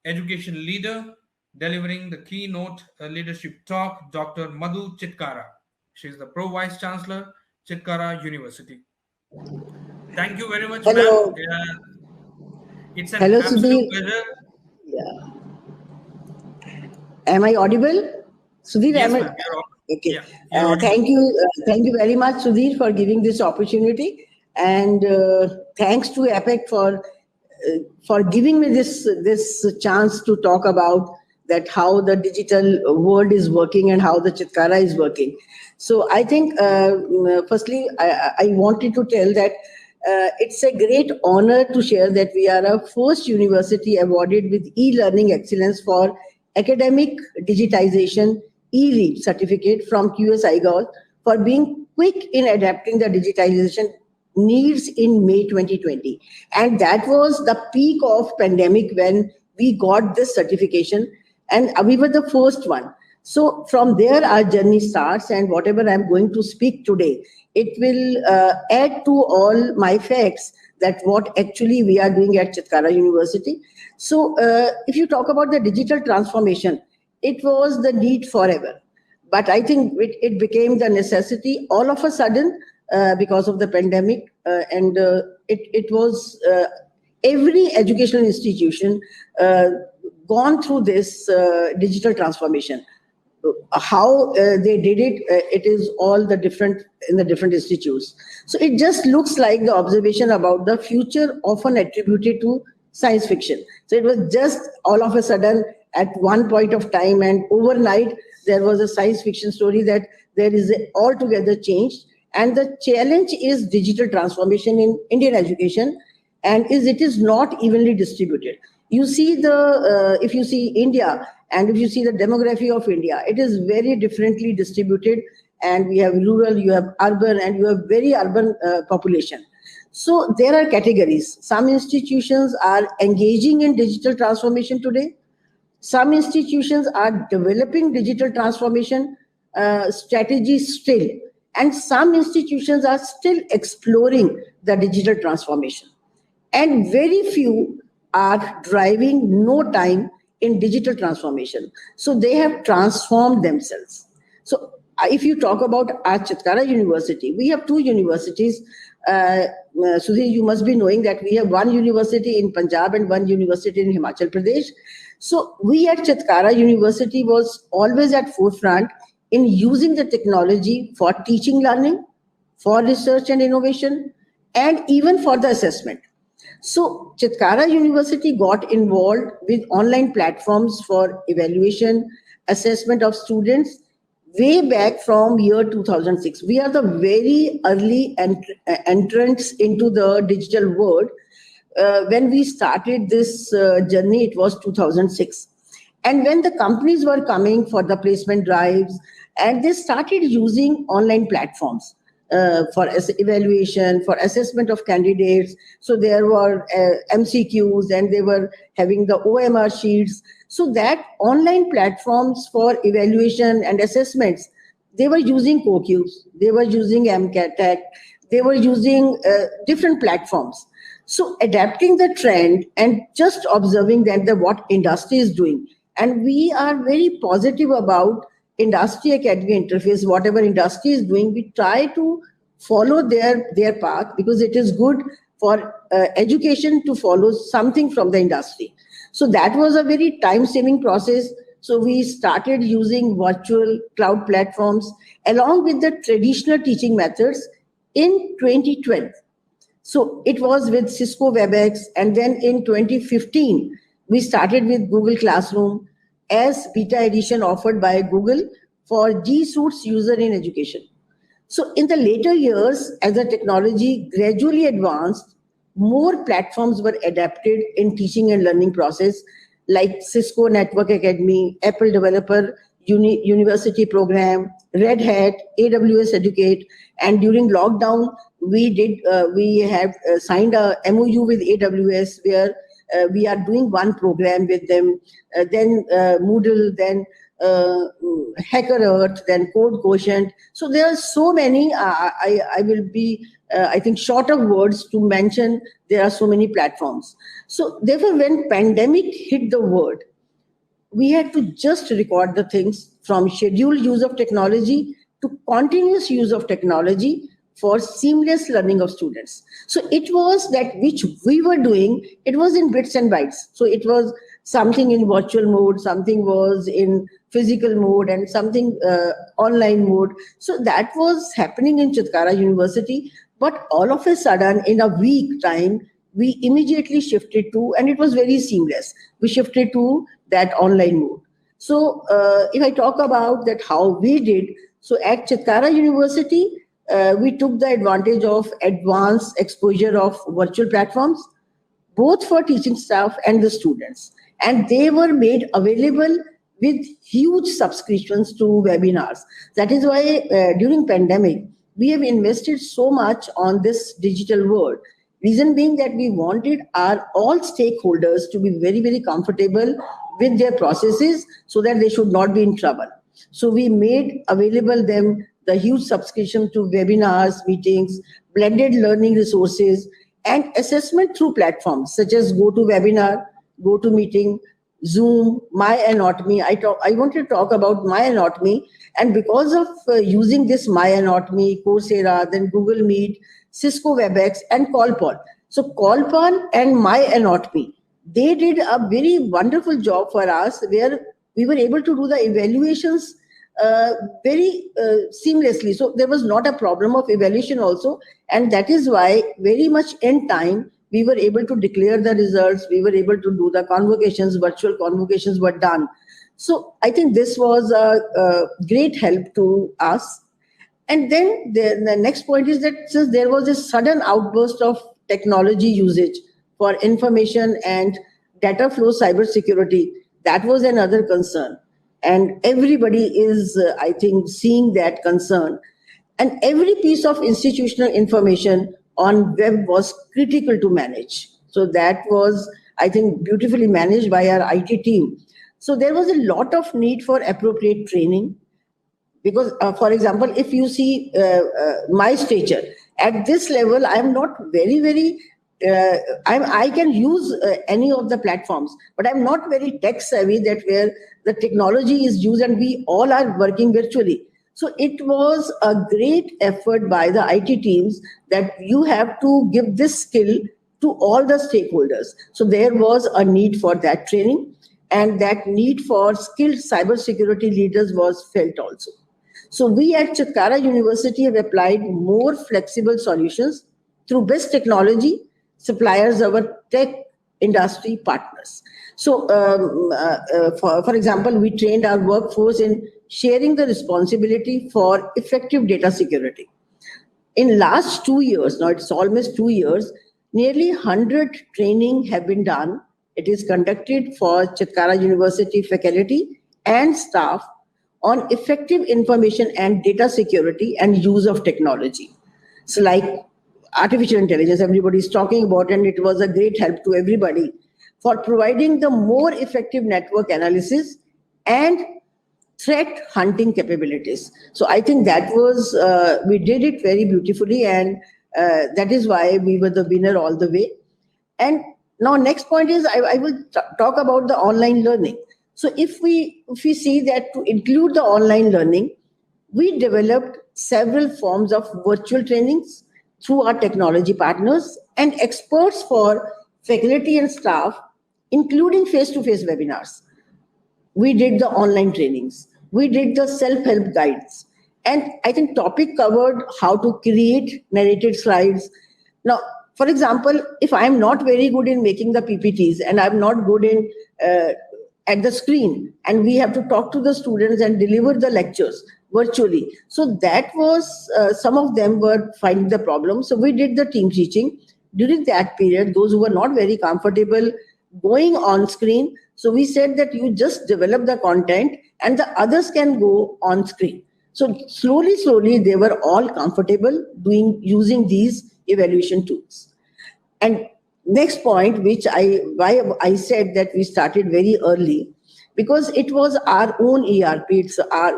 education leader, delivering the keynote leadership talk, Dr. Madhu Chitkara. She is the Pro Vice Chancellor, Chitkara University. Thank you very much, ma'am. Hello. It's an Hello, absolute Sudhir. pleasure. Yeah. Am I audible? Sudhir, Yes, am I? ma'am. Okay. You're audible. Thank you very much, Sudhir, for giving this opportunity, and thanks to APEC for giving me this chance to talk about that how the digital world is working and how the Chitkara is working. So I think, firstly, I wanted to tell that it's a great honor to share that we are a first university awarded with e-learning excellence for academic digitization e-leap certificate from QS IGOL for being quick in adapting the digitalization needs in May 2020. And that was the peak of pandemic when we got this certification, and we were the first one. So from there, our journey starts, and whatever I'm going to speak today, it will add to all my facts that what actually we are doing at Chitkara University. So if you talk about the digital transformation, it was the need forever. But I think it became the necessity all of a sudden because of the pandemic. And it was every educational institution gone through this digital transformation. How they did it, it is all the different in the different institutes. So it just looks like the observation about the future often attributed to science fiction. So it was just all of a sudden at one point of time, and overnight there was a science fiction story that there is a altogether changed. And the challenge is digital transformation in Indian education, and it is not evenly distributed. You see if you see India, and if you see the demography of India, it is very differently distributed. And we have rural, you have urban, and you have very urban population. So there are categories. Some institutions are engaging in digital transformation today. Some institutions are developing digital transformation strategies still. And some institutions are still exploring the digital transformation. And very few are driving no time in digital transformation. So they have transformed themselves. So if you talk about our Chitkara University, we have two universities. Sudhir, you must be knowing that we have one university in Punjab and one university in Himachal Pradesh. So we at Chitkara University was always at forefront in using the technology for teaching learning, for research and innovation, and even for the assessment. So Chitkara University got involved with online platforms for evaluation, assessment of students way back from year 2006. We are the very early entrants into the digital world. When we started this journey, it was 2006. And when the companies were coming for the placement drives, and they started using online platforms for evaluation, for assessment of candidates. So there were MCQs, and they were having the OMR sheets. So that online platforms for evaluation and assessments, they were using CoQs, they were using MCAT, they were using different platforms. So adapting the trend and just observing that what industry is doing. And we are very positive about industry academy interface. Whatever industry is doing, we try to follow their path, because it is good for education to follow something from the industry. So that was a very time-saving process. So we started using virtual cloud platforms along with the traditional teaching methods in 2012. So it was with Cisco WebEx, and then in 2015, we started with Google Classroom as beta edition offered by Google for G Suite's user in education. So in the later years, as the technology gradually advanced, more platforms were adapted in teaching and learning process, like Cisco Network Academy, Apple Developer University Program, Red Hat, AWS Educate. And during lockdown, we have signed a MOU with AWS, where we are doing one program with them, then Moodle, then Hacker Earth, then Code Quotient. So there are so many. I will be, I think, short of words to mention. There are so many platforms. So therefore, when pandemic hit the world, we had to just record the things from scheduled use of technology to continuous use of technology for seamless learning of students. So it was that which we were doing, it was in bits and bytes. So it was something in virtual mode, something was in physical mode, and something online mode. So that was happening in Chitkara University. But all of a sudden, in a week time, we immediately shifted to, and it was very seamless, we shifted to that online mode. So if I talk about that how we did, so at Chitkara University, we took the advantage of advanced exposure of virtual platforms, both for teaching staff and the students. And they were made available with huge subscriptions to webinars. That is why during pandemic, we have invested so much on this digital world. Reason being that we wanted our all stakeholders to be very, very comfortable with their processes so that they should not be in trouble. So we made available them the huge subscription to webinars, meetings, blended learning resources, and assessment through platforms such as GoToWebinar, GoToMeeting, Zoom, My Anatomy. I want to talk about My Anatomy, and because of using this My Anatomy, Coursera, then Google Meet, Cisco WebEx, and CallPal. So CallPal and My Anatomy, they did a very wonderful job for us where we were able to do the evaluations very seamlessly. So there was not a problem of evaluation also. And that is why very much in time, we were able to declare the results. We were able to do the convocations, virtual convocations were done. So I think this was a great help to us. And then the next point is that since there was a sudden outburst of technology usage for information and data flow cybersecurity, that was another concern. And everybody is, I think, seeing that concern. And every piece of institutional information on web was critical to manage. So that was, I think, beautifully managed by our IT team. So there was a lot of need for appropriate training. Because, for example, if you see my stature, at this level, I'm not very, very, I can use any of the platforms, but I'm not very tech savvy that where the technology is used and we all are working virtually. So it was a great effort by the IT teams that you have to give this skill to all the stakeholders. So there was a need for that training, and that need for skilled cybersecurity leaders was felt also. So we at Chitkara University have applied more flexible solutions through best technology suppliers, our tech industry partners. So for example, we trained our workforce in sharing the responsibility for effective data security. In last 2 years, now it's almost 2 years, nearly 100 training have been done. It is conducted for Chitkara University faculty and staff on effective information and data security and use of technology. So like artificial intelligence, everybody is talking about, and it was a great help to everybody for providing the more effective network analysis and threat hunting capabilities. So I think that was, we did it very beautifully, and that is why we were the winner all the way. And now next point is I will talk about the online learning. So if we see that to include the online learning, we developed several forms of virtual trainings through our technology partners and experts for faculty and staff, including face-to-face webinars. We did the online trainings. We did the self-help guides. And I think topic covered how to create narrated slides. Now, for example, if I'm not very good in making the PPTs and I'm not good in at the screen, and we have to talk to the students and deliver the lectures virtually. So that was, some of them were finding the problem. So we did the team teaching. During that period, those who were not very comfortable going on screen, so we said that you just develop the content and the others can go on screen. So slowly, they were all comfortable using these evaluation tools. And next point, why I said that we started very early, because it was our own ERP.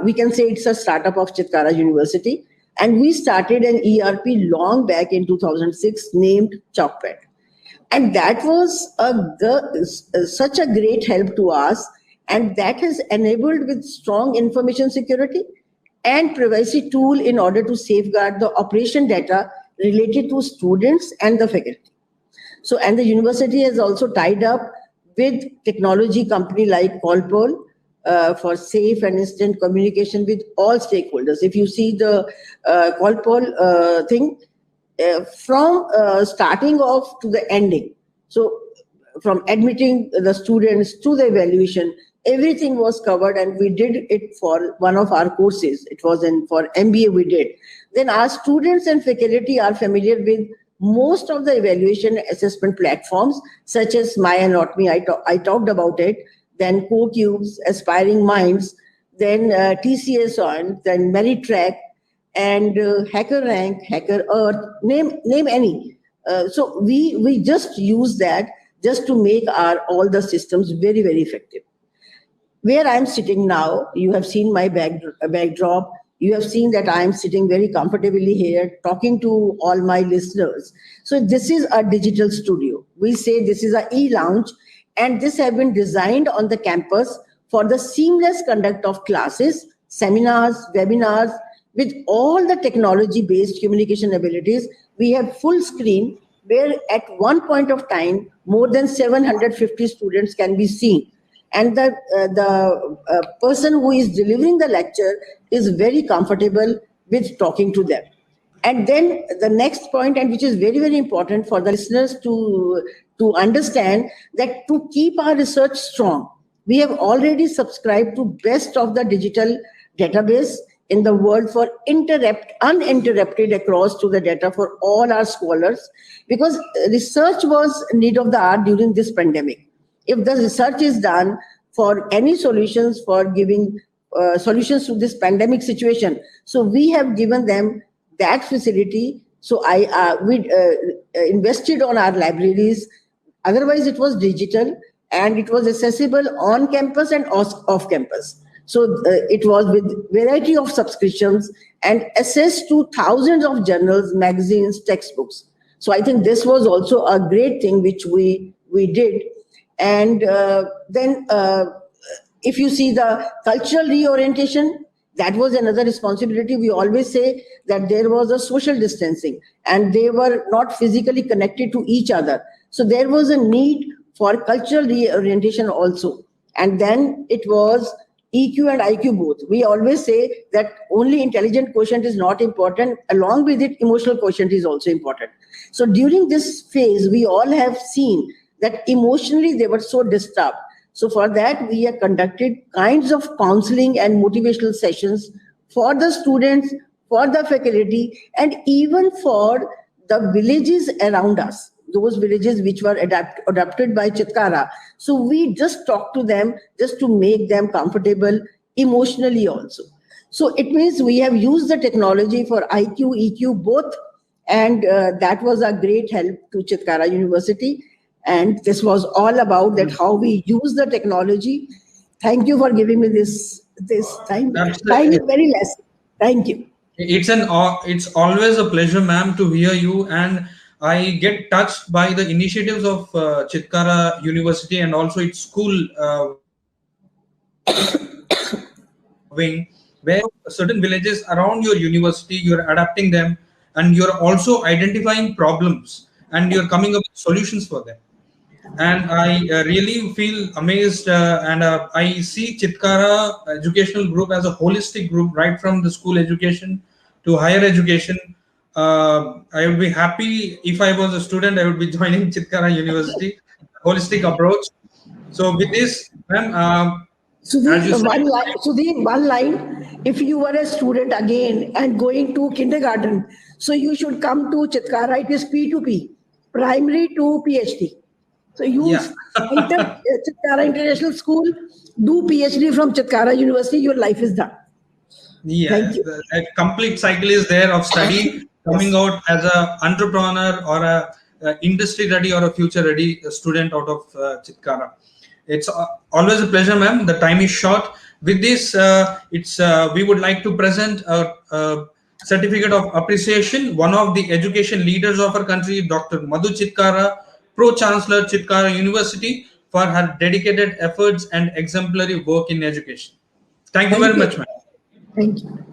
We can say it's a startup of Chitkara University. And we started an ERP long back in 2006 named Chalkpad. And that was such a great help to us. And that has enabled with strong information security and privacy tool in order to safeguard the operation data related to students and the faculty. So, and the university has also tied up with technology company like Qualpol for safe and instant communication with all stakeholders. If you see the Qualpol thing, from starting off to the ending, so from admitting the students to the evaluation, everything was covered, and we did it for one of our courses. It was for MBA we did. Then our students and faculty are familiar with most of the evaluation assessment platforms, such as MyAnatomy, I talked about it, then CoCubes, Aspiring Minds, then TCS on, then Meritrack, and HackerRank, HackerEarth, name any. So we just use that just to make all the systems very, very effective. Where I'm sitting now, you have seen my backdrop. You have seen that I am sitting very comfortably here, talking to all my listeners. So this is a digital studio. We say this is a e-lounge, and this has been designed on the campus for the seamless conduct of classes, seminars, webinars, with all the technology-based communication abilities. We have full screen where at one point of time, more than 750 students can be seen. And the person who is delivering the lecture is very comfortable with talking to them. And then the next point, and which is very, very important for the listeners to understand, that to keep our research strong, we have already subscribed to best of the digital database in the world for uninterrupted across to the data for all our scholars, because research was need of the hour during this pandemic. If the research is done for any solutions, for giving solutions to this pandemic situation, so we have given them that facility. So we invested on our libraries. Otherwise, it was digital and it was accessible on campus and off campus. So it was with variety of subscriptions and access to thousands of journals, magazines, textbooks. So I think this was also a great thing which we did. And then if you see the cultural reorientation, that was another responsibility. We always say that there was a social distancing and they were not physically connected to each other. So there was a need for cultural reorientation also. And then it was EQ and IQ both. We always say that only intelligent quotient is not important. Along with it, emotional quotient is also important. So during this phase, we all have seen that emotionally they were so disturbed. So for that, we have conducted kinds of counseling and motivational sessions for the students, for the faculty, and even for the villages around us, those villages which were adopted by Chitkara. So we just talk to them just to make them comfortable emotionally also. So it means we have used the technology for IQ, EQ both, and that was a great help to Chitkara University. And this was all about that how we use the technology. Thank you for giving me this time. Time is very less. Thank you. It's always a pleasure, ma'am, to hear you, and I get touched by the initiatives of Chitkara University and also its school wing, where certain villages around your university, you're adapting them and you're also identifying problems and you're coming up with solutions for them. And I really feel amazed and I see Chitkara Educational Group as a holistic group, right from the school education to higher education. I would be happy if I was a student, I would be joining Chitkara University, holistic approach. So with this, ma'am, Sudhir, one line. If you were a student again and going to kindergarten, so you should come to Chitkara. It is P2P, primary to PhD. So you enter Chitkara International School, do PhD from Chitkara University, your life is done. Yeah, a complete cycle is there of study, coming out as an entrepreneur or a industry ready or a future ready student out of Chitkara. It's always a pleasure, ma'am. The time is short. With this, we would like to present a certificate of appreciation. One of the education leaders of our country, Dr. Madhu Chitkara, Pro Chancellor, Chitkara University, for her dedicated efforts and exemplary work in education. Thank you very much, ma'am. Thank you.